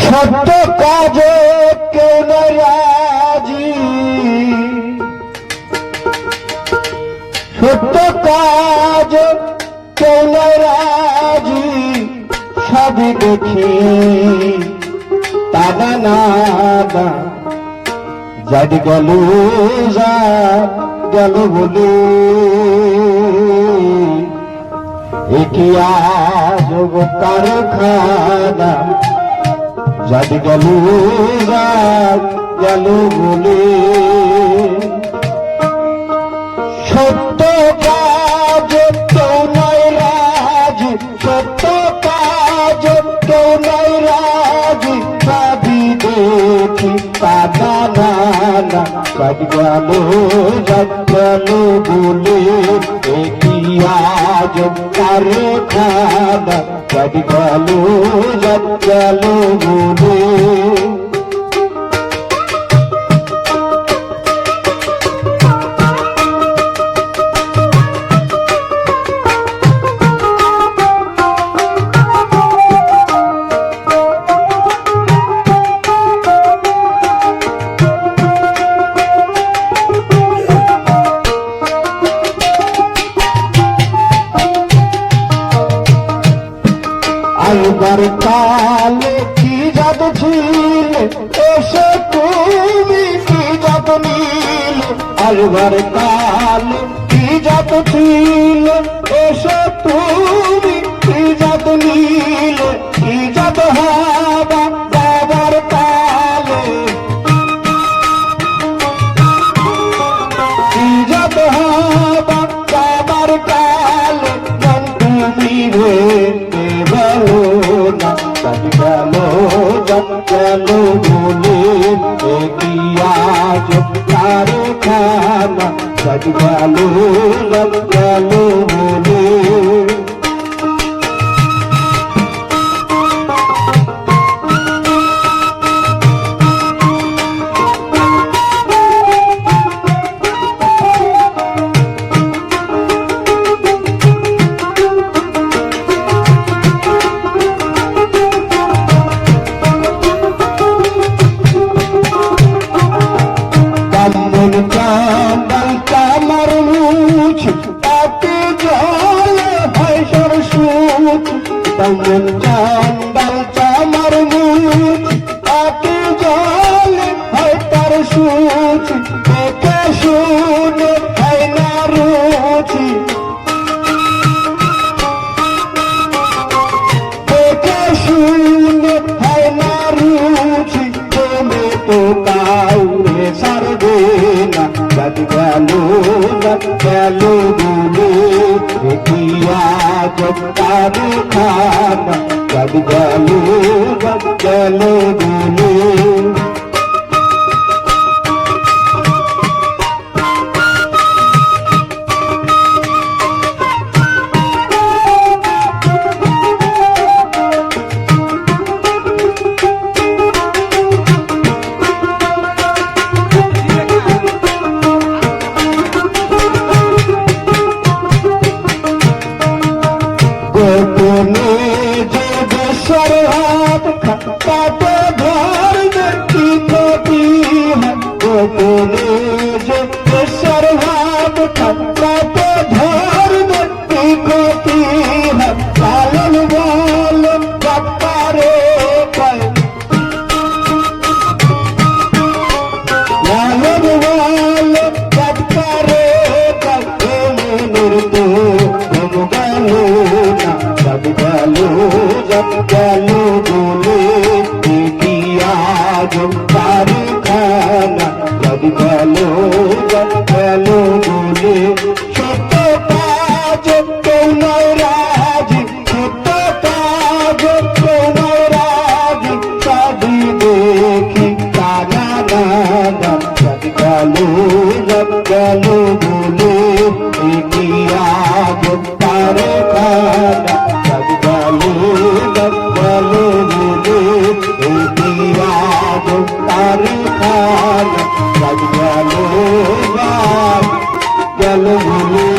সত্য কাজে কেউ নয় রাজি, সত্য কাজে কেউ নয় রাজি, সবই দেখি তানা না যাদ গেল যা গেল বলে এটি আজ কারখানা যাদ গেল যা গেল বলে সত্য কাজ কেউ নয় রাজি, সত্য কাজ কেউ নয় রাজি, সবই দেখি কাদা নানা যাদ গেল যাদ গেল বলে এটি আজ কারখানা যাদ গেল যাদ গেল বলে আলবার কালে কি জাদু ছিল এসে তুমি কি জাদু নিল, আলবার কালে কি জাদু ছিল এসে তুমি কি জাদু নিল, কি জাদু হাবা বাবার কালে, কি জাদু হাবা বাবার কালে, তুমি রে যাদ গেল যাদ গেল বলে এটি আজ কারখানা যাদ গেল যাদ গেল বলে চাঁদাল কামার মুছ তাতে জলে হয় সরসুচ, তেমন চাঁদাল চামার মুছ তাতে জলে হয় তার সুচ, দেখে শুনে হয় না রুচি, দেখে শুনে হয় না রুচি, তুমি তো কাউরে সারবে না যাদ গেল যাদ গেল বলে এটি আজ কারখানা যাদ গেল যাদ গেল বলে গোপনে যে দেশের হাত তাতে ধরবে কি ক্ষতি, গোপনে যে দেশের হাত তাতে ধরবে কি ক্ষতি, লালন বলেন বাপ্পারে পায়, লালন বলেন বাপ্পারে পায়, মনের তো গেল না যাদ গেল যাদ গেল বলে এটি আজ কারখানা যাদ গেল যাদ গেল বলে সত্য কাজ কেউ নয় রাজি, সত্য কাজ কেউ নয় রাজি, সবই দেখি কানা নানা যাদ গেল যাদ গেল বলে এটি আজ কারখানা যাদ গেল যাদ গেল বলে এটি আজ কারখানা যাদ গেল মিলে